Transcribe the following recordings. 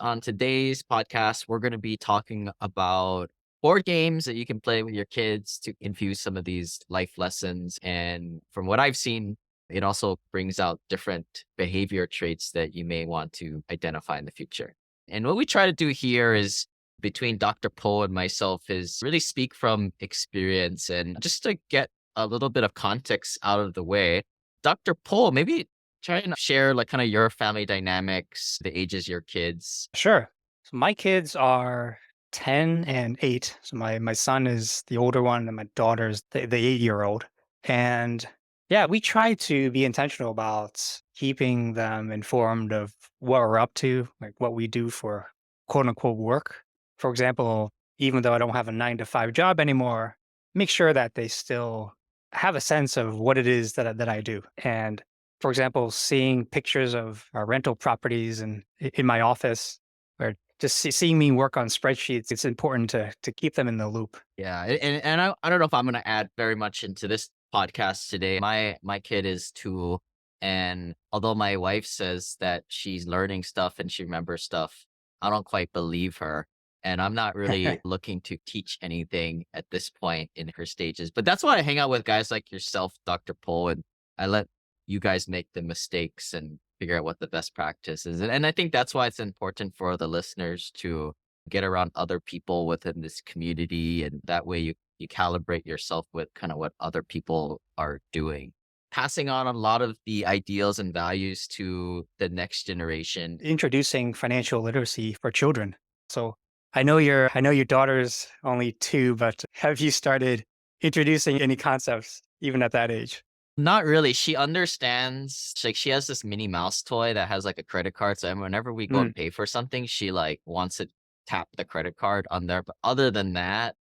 On today's podcast, we're going to be talking about board games that you can play with your kids to infuse some of these life lessons. And from what I've seen, it also brings out different behavior traits that you may want to identify in the future. And what we try to do here is between Dr. Poe and myself is really speak from experience and just to get a little bit of context out of the way. Dr. Poe, maybe try and share like kind of your family dynamics, the ages of your kids. Sure. So my kids are 10 and 8. So my son is the older one and my daughter's the 8-year-old. And yeah, we try to be intentional about keeping them informed of what we're up to, like what we do for quote unquote work. For example, even though I don't have a 9 to 5 job anymore, make sure that they still have a sense of what it is that I do. And for example, seeing pictures of our rental properties and in my office or just seeing me work on spreadsheets, it's important to keep them in the loop. Yeah, and I don't know if I'm gonna add very much into this podcast today. My kid is 2, and although my wife says that she's learning stuff and she remembers stuff, I don't quite believe her. And I'm not really looking to teach anything at this point in her stages. But that's why I hang out with guys like yourself, Dr. Poe, and I let you guys make the mistakes and figure out what the best practice is. And I think that's why it's important for the listeners to get around other people within this community, and that way you calibrate yourself with kind of what other people are doing, passing on a lot of the ideals and values to the next generation. Introducing financial literacy for children. So I know your daughter's only 2, but have you started introducing any concepts even at that age? Not really. She understands, like, she has this Minnie Mouse toy that has like a credit card, so whenever we go Mm, and pay for something, she like wants to tap the credit card on there, but other than that,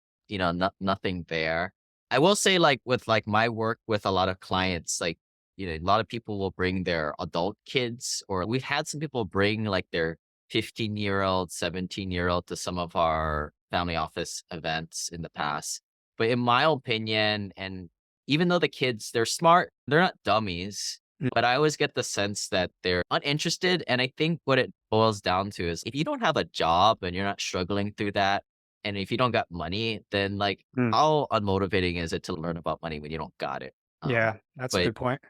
nothing there. I will say, like, with like my work with a lot of clients, like, a lot of people will bring their adult kids, or we've had some people bring like their 15-year-old, 17-year-old to some of our family office events in the past. But in my opinion, and even though the kids, they're smart, they're not dummies, mm, but I always get the sense that they're uninterested. And I think what it boils down to is if you don't have a job and you're not struggling through that, and if you don't got money, then like mm. how unmotivating is it to learn about money when you don't got it? Yeah, that's a But good point.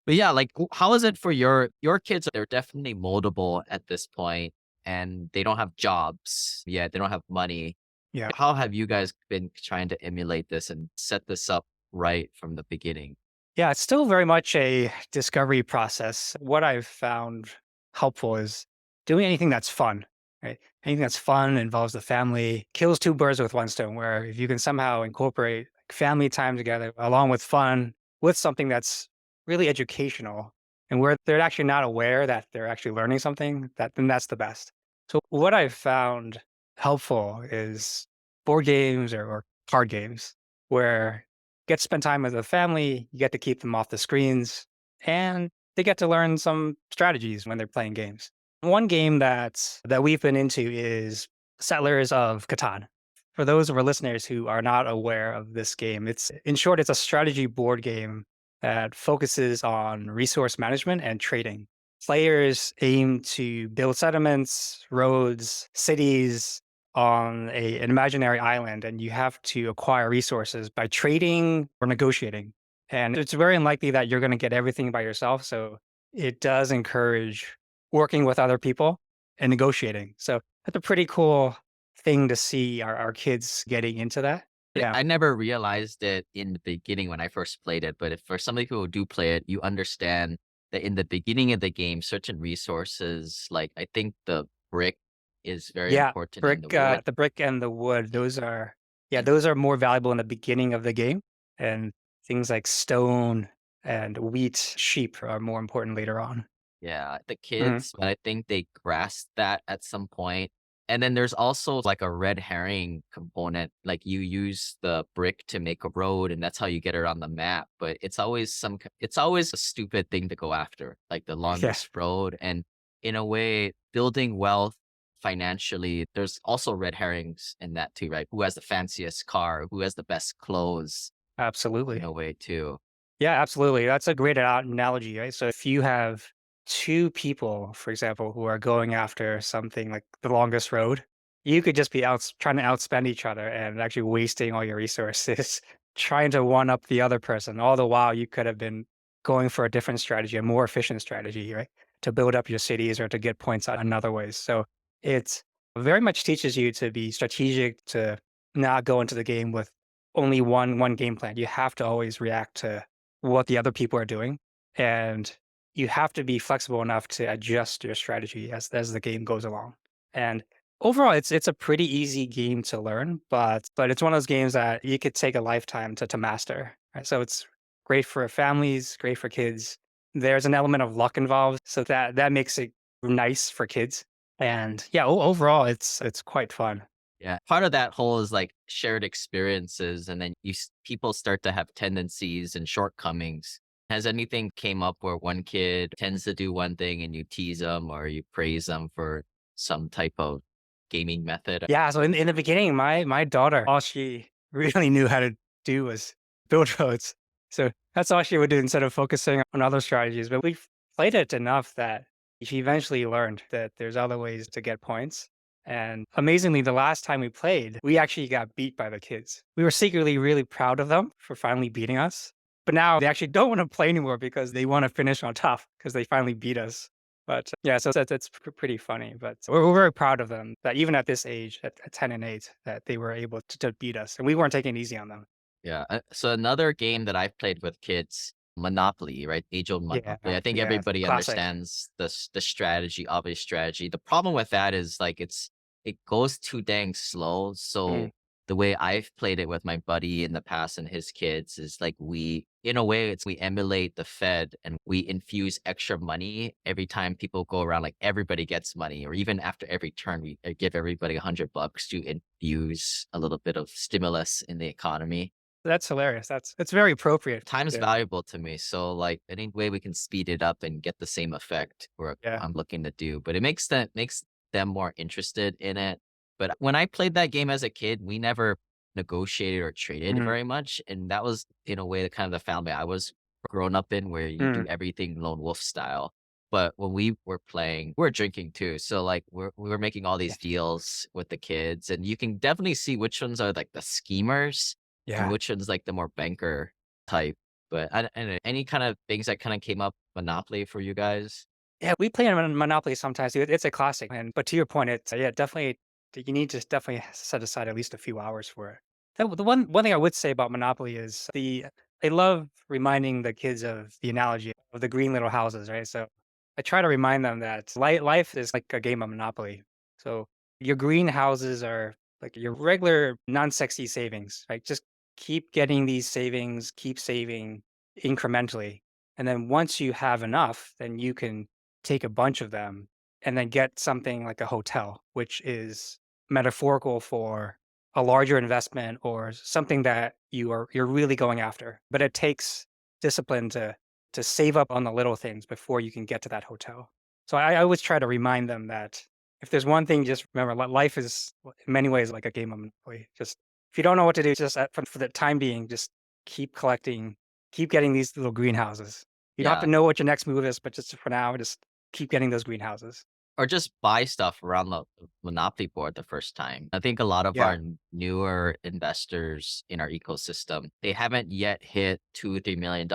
but yeah, like how is it for your kids? They're definitely moldable at this point, and they don't have jobs yet. They don't have money. Yeah. How have you guys been trying to emulate this and set this up right from the beginning? Yeah, it's still very much a discovery process. What I've found helpful is doing anything that's fun, right? Anything that's fun involves the family, kills two birds with one stone, where if you can somehow incorporate family time together along with fun with something that's really educational and where they're actually not aware that they're actually learning something, then that's the best. So what I've found helpful is board games or card games where get to spend time with the family, you get to keep them off the screens, and they get to learn some strategies when they're playing games. One game that we've been into is Settlers of Catan. For those of our listeners who are not aware of this game, it's in short, it's a strategy board game that focuses on resource management and trading. Players aim to build settlements, roads, cities, on an imaginary island, and you have to acquire resources by trading or negotiating. And it's very unlikely that you're going to get everything by yourself. So it does encourage working with other people and negotiating. So that's a pretty cool thing to see our kids getting into that. Yeah. I never realized it in the beginning when I first played it, but if for some people who do play it, you understand that in the beginning of the game, certain resources, like I think the brick is very Yeah. important in the wood. The brick and the wood, yeah, And those are more valuable in the beginning of the game. And things like stone and wheat, sheep are more important later on. yeah, the Mhm. kids, but I think they grasp that at some point. And then there's also like a red herring component. Like you use the brick to make a road, and that's how you get it on the map. But it's always a stupid thing to go after, like the Yeah, longest road. And in a way, building wealth financially, there's also red herrings in that too, right? Who has the fanciest car? Who has the best clothes? In absolutely. a way too. Yeah, absolutely. That's a great analogy, right? So if you have two people, for example, who are going after something like the longest road, you could just be out trying to outspend each other and actually wasting all your resources trying to one up the other person. All the while, you could have been going for a different strategy, a more efficient strategy, right? To build up your cities or to get points out in other ways. So it's very much teaches you to be strategic, to not go into the game with only one game plan. You have to always react to what the other people are doing. And you have to be flexible enough to adjust your strategy as the game goes along. And overall, it's a pretty easy game to learn, but it's one of those games that you could take a lifetime to master. Right? So it's great for families, great for kids. There's an element of luck involved, so that makes it nice for kids. And yeah, overall, it's quite fun. Yeah. Part of that whole is like shared experiences, and then people start to have tendencies and shortcomings. Has anything came up where one kid tends to do one thing and you tease them or you praise them for some type of gaming method? Yeah, so in the beginning, my daughter, all she really knew how to do was build roads. So that's all she would do instead of focusing on other strategies. But we've played it enough that she eventually learned that there's other ways to get points. And amazingly, the last time we played, we actually got beat by the kids. We were secretly really proud of them for finally beating us. But now they actually don't want to play anymore because they want to finish on top because they finally beat us. But yeah, so that's pretty funny. But we're very proud of them that even at this age, at 10 and 8, that they were able to beat us, and we weren't taking it easy on them. Yeah. So another game that I've played with kids, Monopoly, right? Age old Yeah, Monopoly. I think yeah, everybody classic. understands the strategy, obvious strategy. The problem with that is like it goes too dang slow. Mm, So the way I've played it with my buddy in the past and his kids is like we in a way we emulate the Fed and we infuse extra money every time people go around, like everybody gets money, or even after every turn, we give everybody $100 to infuse a little bit of stimulus in the economy. that's hilarious. That's very appropriate. Time's Yeah, valuable to me, so, like, any way we can speed it up and get the same effect where yeah. I'm looking to do, but it makes them more interested in it. But when I played that game as a kid, we never negotiated or traded Mm, very much, and that was, in a way, the kind of the family I was grown up in, where you do mm, everything lone wolf style. But when we were playing, we are drinking too, so, like, we were making all yeah, these deals with the kids, and you can definitely see which ones are, like, the schemers and yeah. which one's, like, the more banker type. But I don't know, any kind of things that kinda came up Monopoly for you guys? Yeah, we play Monopoly sometimes too. It's a classic, and but to your point, it's yeah, definitely you need to definitely set aside at least a few hours for it. The one thing I would say about Monopoly is they love reminding the kids of the analogy of the green little houses, right? So I try to remind them that life is like a game of Monopoly. So your greenhouses are like your regular non-sexy savings, right? Just keep getting these savings, keep saving incrementally. And then once you have enough, then you can take a bunch of them and then get something like a hotel, which is metaphorical for a larger investment or something that you're really going after. But it takes discipline to save up on the little things before you can get to that hotel. So I always try to remind them that if there's one thing, just remember life is in many ways like a game of Monopoly. Just if you don't know what to do, just for the time being, just keep collecting, keep getting these little greenhouses. You don't have to Yeah. know what your next move is, but just for now, just keep getting those greenhouses. Or just buy stuff around the Monopoly board the first time. I think a lot of our Yeah, newer investors in our ecosystem, they haven't yet hit $2 or $3 million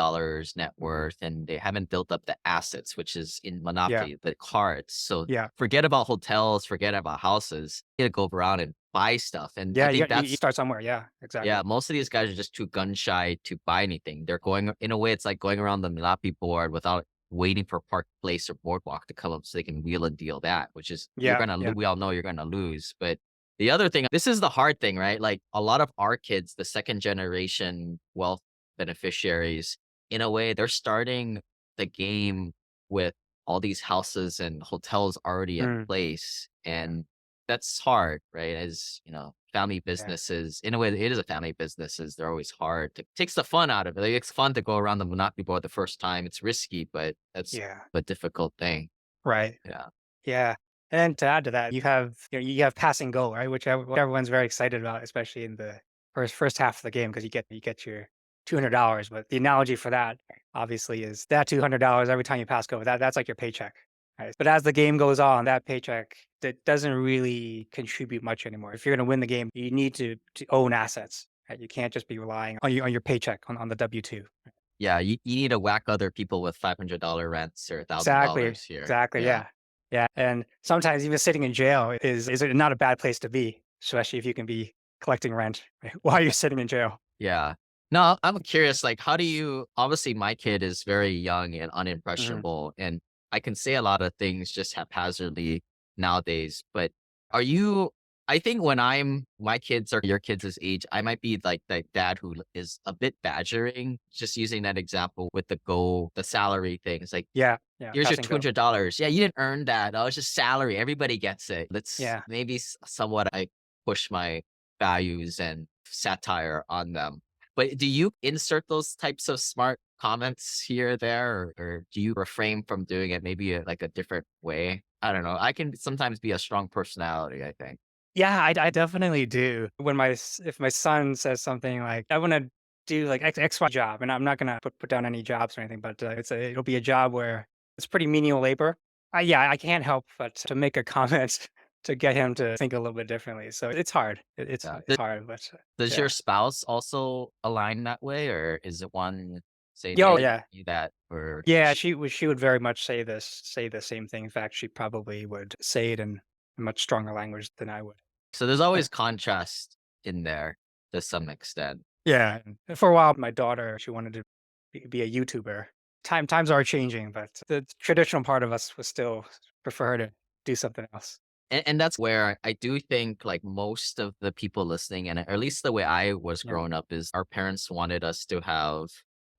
net worth, and they haven't built up the assets, which is in yeah, Monopoly, the cards. So yeah, forget about hotels, forget about houses. You gotta go around and buy stuff. And I yeah. think You that's start somewhere. Yeah, yeah, exactly. most of these guys are just too gun shy to buy anything. They're going in a way, it's like going around the Monopoly board without waiting for Park Place or Boardwalk to come up so they can wheel and deal that, which is you're Yeah, gonna yeah. we all know you're gonna lose. But the other thing, this is the hard thing, right? Like a lot of our kids, the second generation wealth beneficiaries, in a way, they're starting the game with all these houses and hotels already in Mm, place. And that's hard, right? As you know, family yeah, businesses, in a way, it is a family businesses. They're always hard. It takes the fun out of it. Like, it's fun to go around the Monopoly board the first time. It's risky, but that's yeah. a difficult thing. Right. Yeah. Yeah. And then to add to that, you have pass and go, right? Which everyone's very excited about, especially in the first half of the game because you get your $200. But the analogy for that obviously is that $200 every time you pass go, that's like your paycheck. Right? But as the game goes on, that paycheck that doesn't really contribute much anymore. If you're going to win the game, you need to own assets. Right? You can't just be relying on your paycheck on the W-2. Yeah, you need to whack other people with $500 rents or Exactly. $1,000 here. Exactly. Yeah. Yeah. Yeah. And sometimes even sitting in jail is not a bad place to be, especially if you can be collecting rent while you're sitting in jail. Yeah. No, I'm curious, like, how do you obviously my kid is very young and Mhm. unimpressionable, and I can say a lot of things just haphazardly nowadays, but are you I think when my kids are your kids' age, I might be like the dad who is a bit badgering, just using that example with the salary things, like, Yeah. Yeah. "Here's your Pass and go. $200. Yeah, you didn't earn that. Oh, it's just salary. Everybody gets it." That's Yeah. maybe somewhat I push my values and satire on them. But do you insert those types of smart comments here or there, or do you refrain from doing it maybe like a different way? I don't know. I can sometimes be a strong personality, I think. Yeah, I definitely do. When if my son says something like, "I wanna do like XY job," and I'm not gonna put down any jobs or anything, but, it'll be a job where it's pretty menial labor. Yeah, I can't help but to make a comment to get him to think a little bit differently. So it's hard. Yeah. It's hard, but, Does your yeah. spouse also align that way, or is it one say Yo, they yeah. do that, or Yeah, she would very much say the same thing. In fact, she probably would say it in a much stronger language than I would. so there's Uh, always contrast in there to some extent. Yeah, and for a while, my daughter, she wanted to be a YouTuber. Times are changing, but the traditional part of us would still prefer to do something else. And that's where I do think, like, most of the people listening, and at least the way I was Yeah, growing up, is our parents wanted us to have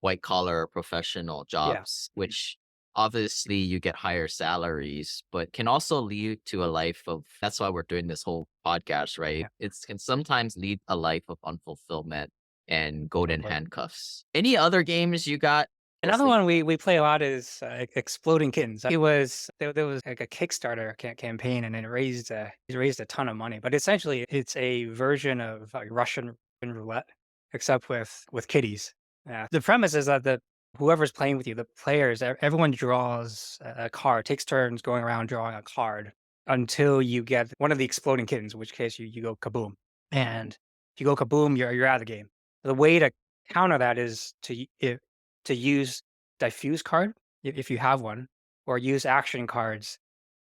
white collar professional yeah, jobs, mhm, which obviously you get higher salaries, but can also lead to a life of that's why we're doing this whole podcast, right? yeah, It's can sometimes lead a life of unfulfillment and golden totally. handcuffs. Any other games you got? Another Mostly. one we play a lot is Exploding Kittens. There was like a Kickstarter campaign, and it raised a ton of money. But essentially, it's a version of Russian roulette, except with kitties. Yeah. The premise is that the whoever's playing with you, the players, everyone draws a card, takes turns going around drawing a card until you get one of the exploding kittens. In which case, you go kaboom, and if you go kaboom, you're out of the game. The way to counter that is to use diffuse card if you have one, or use action cards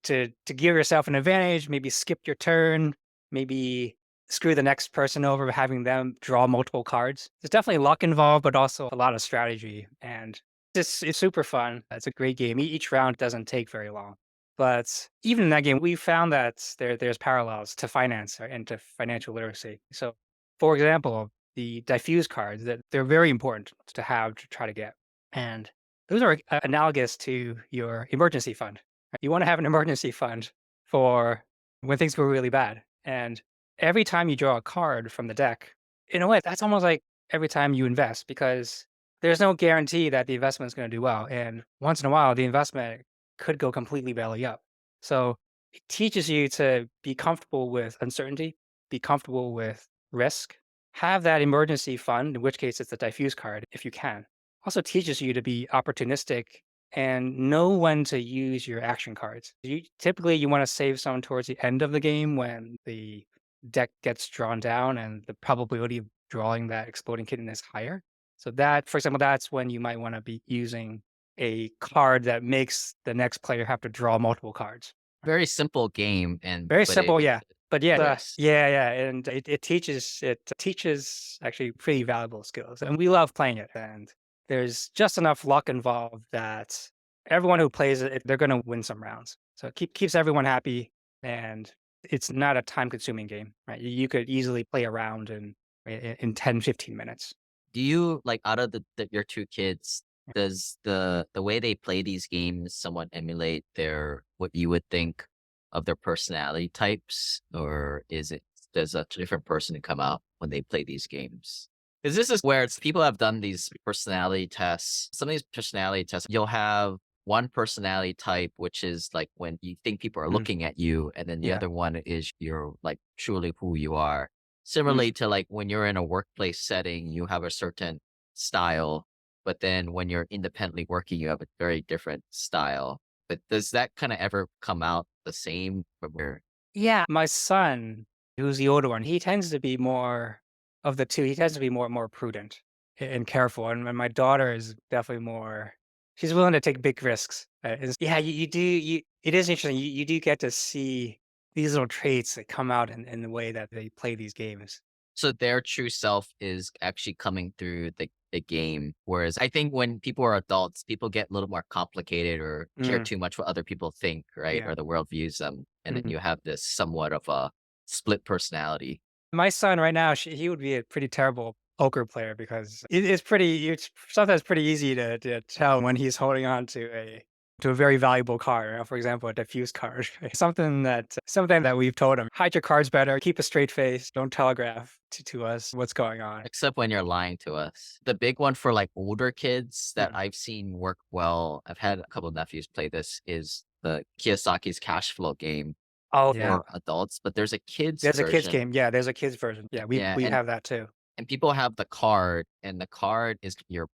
to give yourself an advantage, maybe skip your turn, maybe screw the next person over by having them draw multiple cards. There's definitely luck involved, but also a lot of strategy, and it's super fun. It's a great game. Each round doesn't take very long. But even in that game, we found that there's parallels to finance and to financial literacy. So, for example, the diffuse cards that they're very important to have to try to get. And those are analogous to your emergency fund. Right? You want to have an emergency fund for when things go really bad. And every time you draw a card from the deck, in a way, that's almost like every time you invest because there's no guarantee that the investment is going to do well. And once in a while, the investment could go completely belly up. So it teaches you to be comfortable with uncertainty, be comfortable with risk, have that emergency fund, in which case it's the diffuse card if you can. Also teaches you to be opportunistic and know when to use your action cards. Typically you want to save some towards the end of the game when the deck gets drawn down and the probability of drawing that exploding kitten is higher. So that, for example, that's when you might want to be using a card that makes the next player have to draw multiple cards. Very simple game, and Very but simple, it yeah. But yeah, twist. yeah, and it teaches actually pretty valuable skills, and we love playing it. And there's just enough luck involved that everyone who plays it, they're going to win some rounds. So it keeps everyone happy, and it's not a time-consuming game, right? You could easily play a round in 10, 15 minutes. Do you like out of your 2 kids, does the way they play these games somewhat emulate their what you would think of their personality types? Or does a different person come out when they play these games? Because this is where it's people have done these personality tests. Some of these personality tests, you'll have one personality type, which is like when you think people are Mm, looking at you, and then the yeah. other one is you're like truly who you are. Mm, Similarly to like when you're in a workplace setting, you have a certain style, but then when you're independently working, you have a very different style. But does that kind of ever come out the same where Yeah, my son, who's the older one, he tends to be more of the 2, he tends to be more prudent and careful, and my daughter is definitely more she's willing to take big risks. Is yeah, you do you it is interesting, you do get to see these little traits that come out in the way that they play these games. so their true self is actually coming through the game? Whereas I think when people are adults, people get a little more complicated or care Mm, too much what other people think, right? yeah. Or the world views them. And then Mhm. you have this somewhat of a split personality. My son right now, he would be a pretty terrible poker player because it's sometimes pretty easy to tell when he's holding on to a very valuable card. For example, a diffuse card. Something that we've told him: hide your cards better, keep a straight face, don't telegraph to us what's going on. Except when you're lying to us. The big one for like older kids that Mm. I've seen work well, I've had a couple of nephews play this, is the Kiyosaki's cash flow game Oh yeah, for adults, but there's a kids there's a kids version. game. Yeah, there's a kids version. Yeah, Yeah, we have that too. and people have the card, and the card is your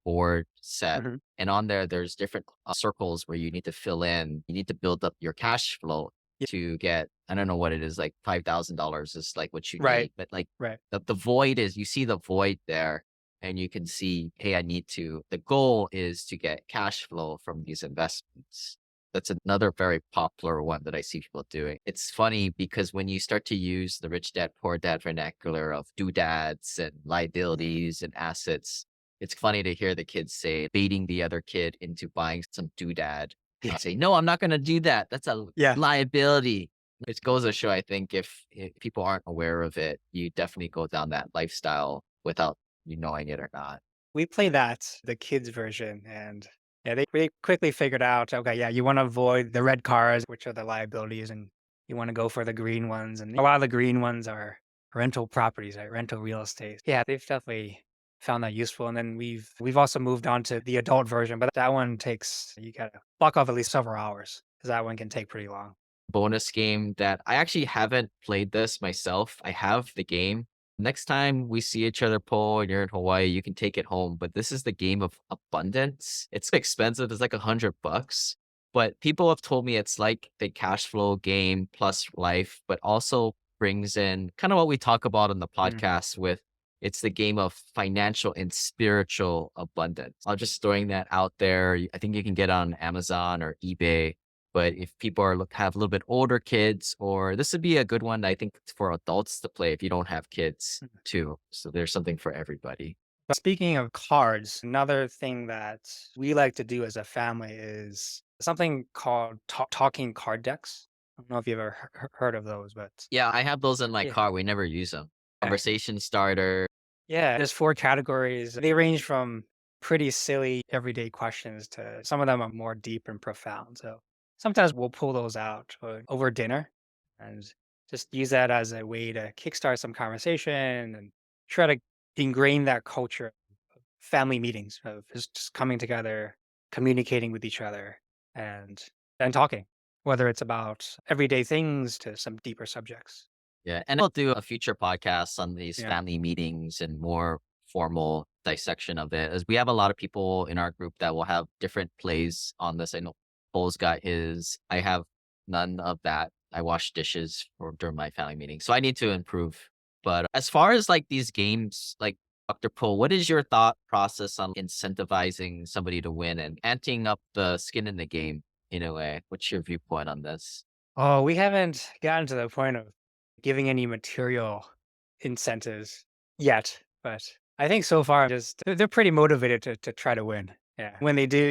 board set, Hmm. and on there there's different circles where you need to fill in. You need to build up your cash flow Yeah, to get, I don't know what it is, like $5,000 is like what you right, need, but like right. the void is, you see the void there, and you can see, hey, I need to. The goal is to get cash flow from these investments. That's another very popular one that I see people doing. It's funny because when you start to use the rich dad, poor dad vernacular of doodads and liabilities and assets, it's funny to hear the kids say, baiting the other kid into buying some doodad. Yeah, I say, no, I'm not going to do that. That's a yeah. liability. It goes to show, I think, if people aren't aware of it, you definitely go down that lifestyle without you knowing it or not. We play that, the kids version, and yeah, they quickly figured out, okay, yeah, you want to avoid the red cars, which are the liabilities, and you want to go for the green ones. And a lot of the green ones are rental properties, right? Rental real estate. Yeah, they've definitely found that useful. And then we've also moved on to the adult version, but that one takes you gotta block off at least several hours because that one can take pretty long. Bonus game that I actually haven't played this myself. I have the game. Next time we see each other, Paul, and you're in Hawaii, you can take it home. But this is the game of abundance. It's expensive. It's like $100, but people have told me it's like the cash flow game plus life, but also brings in kind of what we talk about on the Mm. podcast with, it's the game of financial and spiritual abundance. I'm just throwing that out there. I think you can get on Amazon or eBay, but if people have a little bit older kids, or this would be a good one, I think, for adults to play if you don't have kids too. So there's something for everybody. But speaking of cards, another thing that we like to do as a family is something called talking card decks. I don't know if you've ever heard of those, but Yeah, I have those in my yeah. car. We never use them. Conversation starter. Yeah, there's 4 categories. They range from pretty silly everyday questions to some of them are more deep and profound. So sometimes we'll pull those out over dinner and just use that as a way to kickstart some conversation and try to ingrain that culture of family meetings of just coming together, communicating with each other and talking, whether it's about everyday things to some deeper subjects. Yeah, and I'll do a future podcast on these Yeah. family meetings and more formal dissection of it, as we have a lot of people in our group that will have different plays on this. I know Cole's got his. I have none of that. I wash dishes for during my family meeting, so I need to improve. But as far as like these games, like Dr. Poe, what is your thought process on incentivizing somebody to win and anting up the skin in the game in a way? What's your viewpoint on this? Oh, we haven't gotten to the point of giving any material incentives yet, but I think so far just they're pretty motivated to try to win. Yeah. When they do,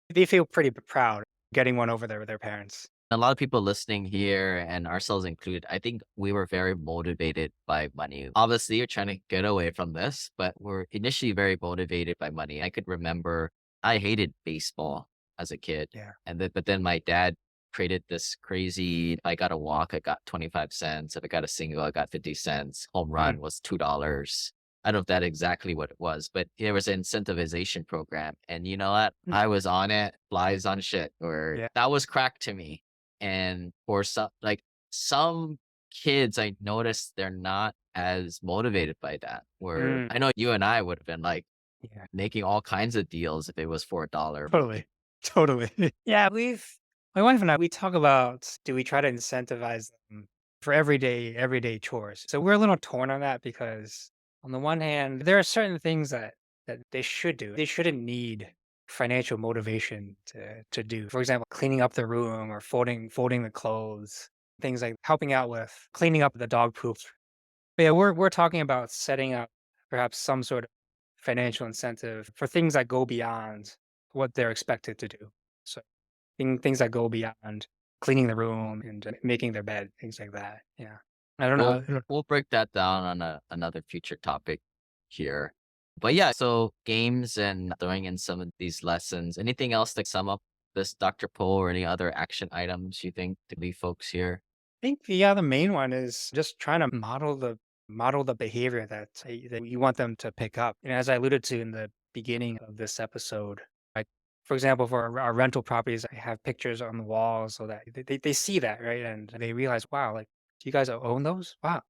they feel pretty proud getting one over their parents. A lot of people listening here and ourselves included, I think we were very motivated by money. Obviously, you're trying to get away from this, but we're initially very motivated by money. I could remember I hated baseball as a kid. Yeah. But then my dad created this crazy, if I got a walk, I got 25 cents. If I got a single, I got 50 cents. Home Mm, run was $2. I don't know if that's exactly what it was, but there was an incentivization program. And you know what? mm, I was on it, flies on shit, or yeah. that was crack to me. And for some kids, I noticed they're not as motivated by that. Where Mm, I know you and I would have been like, Yeah. making all kinds of deals if it was for $1. Totally. Totally. Yeah, my wife and I, we talk about, do we try to incentivize them for everyday chores? So we're a little torn on that because on the one hand, there are certain things that they should do. They shouldn't need financial motivation to do. For example, cleaning up the room or folding the clothes, things like helping out with cleaning up the dog poop. But yeah, we're talking about setting up perhaps some sort of financial incentive for things that go beyond what they're expected to do. So things that go beyond cleaning the room and making their bed, things like that. Yeah. I don't know. We'll we'll break that down on another future topic here. But yeah, so games and throwing in some of these lessons. Anything else to sum up this Dr. Poe or any other action items you think to leave folks here? Think the other main one is just trying to model the behavior that you want them to pick up. And as I alluded to in the beginning of this episode, like for example, for our rental properties, I have pictures on the walls so that they see that, right? And they realize, wow, like, do you guys own those? Wow.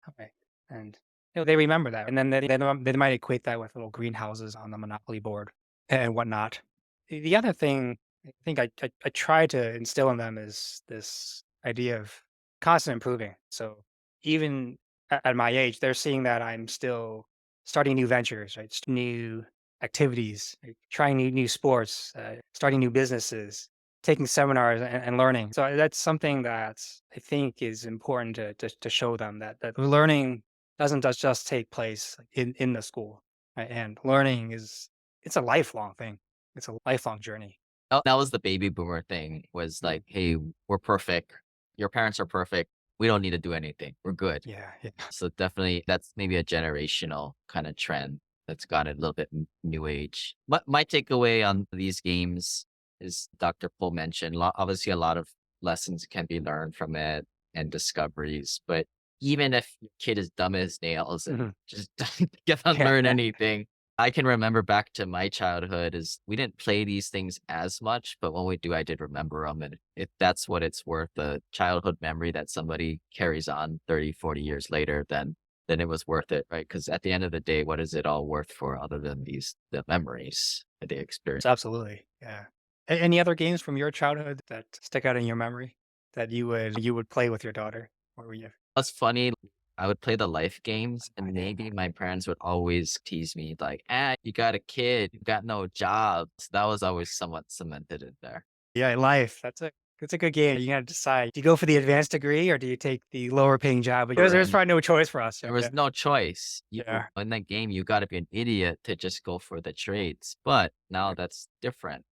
Okay. And they remember that. And then they might equate that with little greenhouses on the Monopoly board and whatnot. The other thing I think I try to instill in them is this idea of constant improving. So even at my age, they're seeing that I'm still starting new ventures, right? New activities, like trying new sports, starting new businesses, taking seminars and learning. So that's something that I think is important to show them that learning doesn't just take place in the school, right? And learning it's a lifelong thing. It's a lifelong journey. Oh, that was the baby boomer thing was Mm. like, hey, we're perfect. Your parents are perfect. We don't need to do anything. We're good. Yeah, yeah. So definitely that's maybe a generational kind of trend that's got a little bit new age. But my takeaway on these games is Dr. Pohl mentioned, obviously a lot of lessons can be learned from it and discoveries. But even if your kid is dumb as nails and Mhm. just doesn't get to Yeah, learn yeah, anything, I can remember back to my childhood is we didn't play these things as much, but when we do, I did remember them. And if that's what it's worth, a childhood memory that somebody carries on 30, 40 years later, then it was worth it, right? Because at the end of the day, what is it all worth for other than the memories that they experience? absolutely. Yeah. Any other games from your childhood that stick out in your memory that you would play with your daughter? What were you? That's funny. I would play the life games, Oh, and yeah. maybe my parents would always tease me like, you got a kid, you got no job. So that was always somewhat cemented in there. Yeah, life. That's a good game. You gotta decide. Do you go for the advanced degree or do you take the lower paying job? Because there's And probably no choice for us. there Yeah. was no choice. Yeah. In that game, you gotta be an idiot to just go for the trades. But now Yeah. that's different.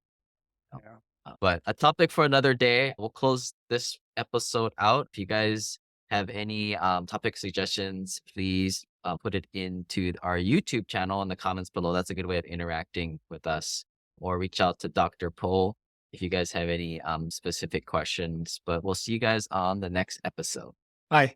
Yeah. But a topic for another day. We'll close this episode out. If you guys have any topic suggestions, please put it into our YouTube channel in the comments below. That's a good way of interacting with us. Or reach out to Dr. Pohl if you guys have any specific questions. But we'll see you guys on the next episode. Bye.